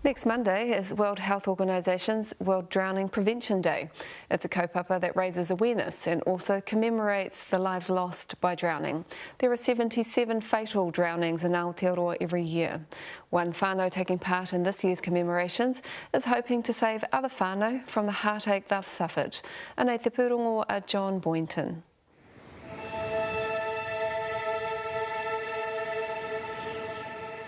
Next Monday is World Health Organisation's World Drowning Prevention Day. It's a kaupapa that raises awareness and also commemorates the lives lost by drowning. There are 77 fatal drownings in Aotearoa every year. One whānau taking part in this year's commemorations is hoping to save other whānau from the heartache they've suffered. Anei Te Pūrongo a John Boynton.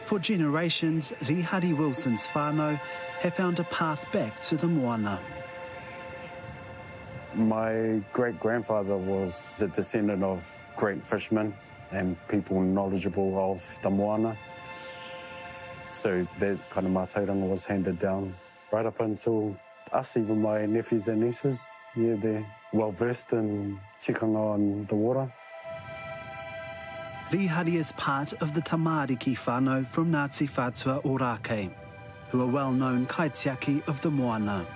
For generations, Rihari Wilson's whānau have found a path back to the moana. My great-grandfather was a descendant of great fishermen and people knowledgeable of the moana. So that kind of mātauranga was handed down right up until us, even my nephews and nieces. Yeah, they're well-versed in tikanga on the water. Rihari is part of the tamariki whānau from Ngāti Whātua Ōrākei, who are well-known kaitiaki of the moana.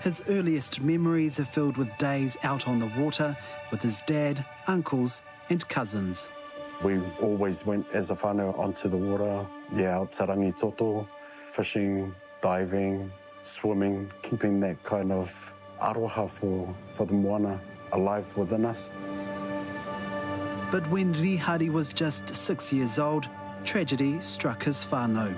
His earliest memories are filled with days out on the water with his dad, uncles and cousins. We always went as a whānau onto the water, out te rangitoto, fishing, diving, swimming, keeping that kind of aroha for the moana alive within us. But when Rihari was just 6 years old, tragedy struck his whānau.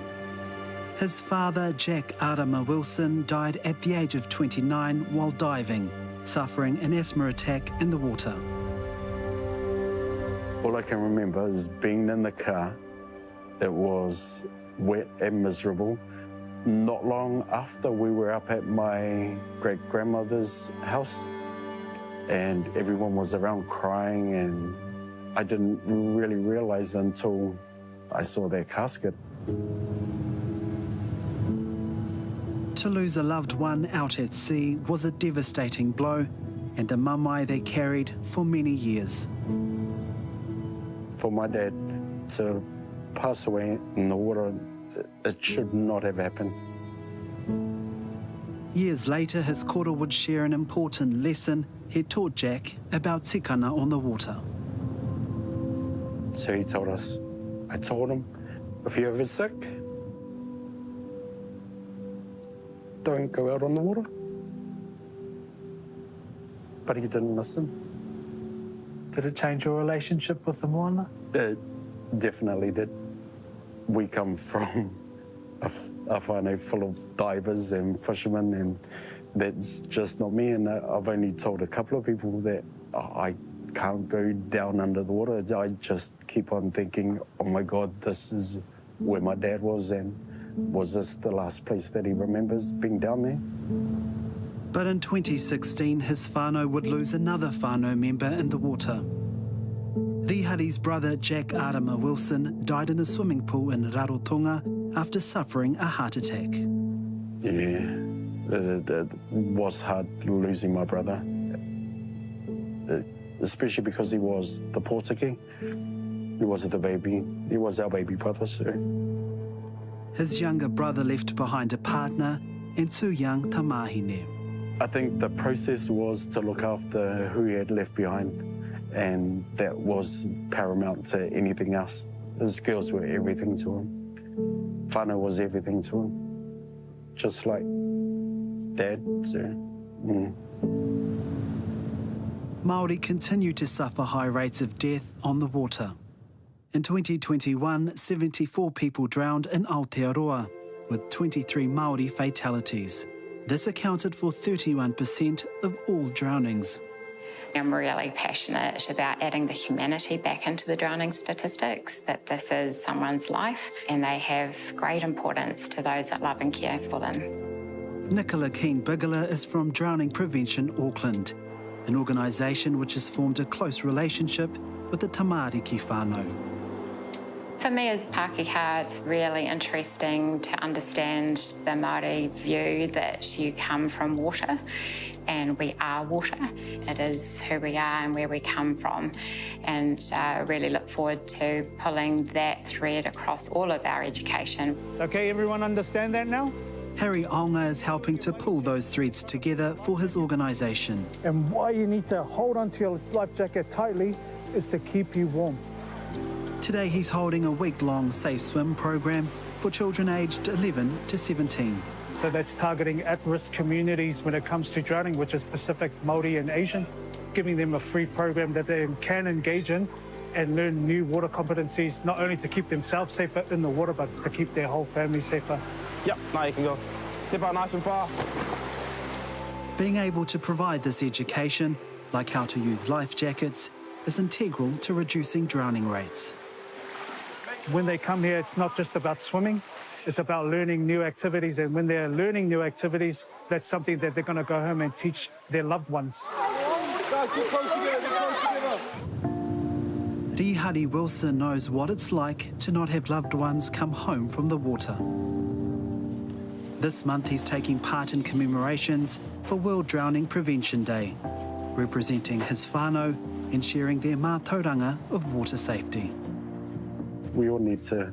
His father, Jack Arama Wilson, died at the age of 29 while diving, suffering an asthma attack in the water. All I can remember is being in the car. It was wet and miserable. Not long after, we were up at my great-grandmother's house, and everyone was around crying, and I didn't really realise until I saw their casket. To lose a loved one out at sea was a devastating blow and a mamae they carried for many years. For my dad to pass away in the water, it should not have happened. Years later, his koro would share an important lesson he taught Jack about tikana on the water. So he told us, I told him, if you're ever sick, don't go out on the water. But he didn't listen. Did it change your relationship with the moana? It definitely did. We come from a whānau full of divers and fishermen, and that's just not me. And I've only told a couple of people that I can't go down under the water. I just keep on thinking, oh my God, this is where my dad was, and was this the last place that he remembers being down there? But in 2016, his whānau would lose another whānau member in the water. Rihari's brother, Jack Arama Wilson, died in a swimming pool in Rarotonga after suffering a heart attack. Yeah, it was hard losing my brother. Especially because he was the pōtiki. He was the baby. He was our baby brother, so. His younger brother left behind a partner and 2 young tamahine. I think the process was to look after who he had left behind, and that was paramount to anything else. His girls were everything to him. Whānau was everything to him, just like Dad, so. Māori continue to suffer high rates of death on the water. In 2021, 74 people drowned in Aotearoa, with 23 Māori fatalities. This accounted for 31% of all drownings. I'm really passionate about adding the humanity back into the drowning statistics, that this is someone's life and they have great importance to those that love and care for them. Nicola Keane-Bigler is from Drowning Prevention Auckland, an organisation which has formed a close relationship with the tamariki whānau. For me as Pākehā, it's really interesting to understand the Māori view that you come from water, and we are water. It is who we are and where we come from, and really look forward to pulling that thread across all of our education. Okay, everyone understand that now? Harry Aonga is helping to pull those threads together for his organisation. And why you need to hold onto your life jacket tightly is to keep you warm. Today he's holding a week-long safe swim program for children aged 11 to 17. So that's targeting at-risk communities when it comes to drowning, which is Pacific, Māori and Asian, giving them a free program that they can engage in and learn new water competencies, not only to keep themselves safer in the water, but to keep their whole family safer. Yep, now you can go. Step out nice and far. Being able to provide this education, like how to use life jackets, is integral to reducing drowning rates. When they come here, it's not just about swimming, it's about learning new activities. And when they're learning new activities, that's something that they're going to go home and teach their loved ones. Guys, get close together, get close together. Rihari Wilson knows what it's like to not have loved ones come home from the water. This month he's taking part in commemorations for World Drowning Prevention Day, representing his whānau and sharing their mātauranga of water safety. We all need to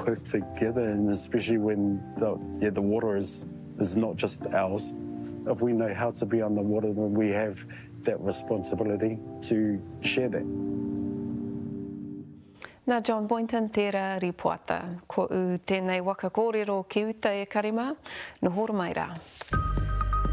work together, and especially when the water is not just ours. If we know how to be on the water, then we have that responsibility to share that. Nā John Boynton tērā ripoata. Ko u tēnei waka kōrero ki uta e karima, no hora mai rā.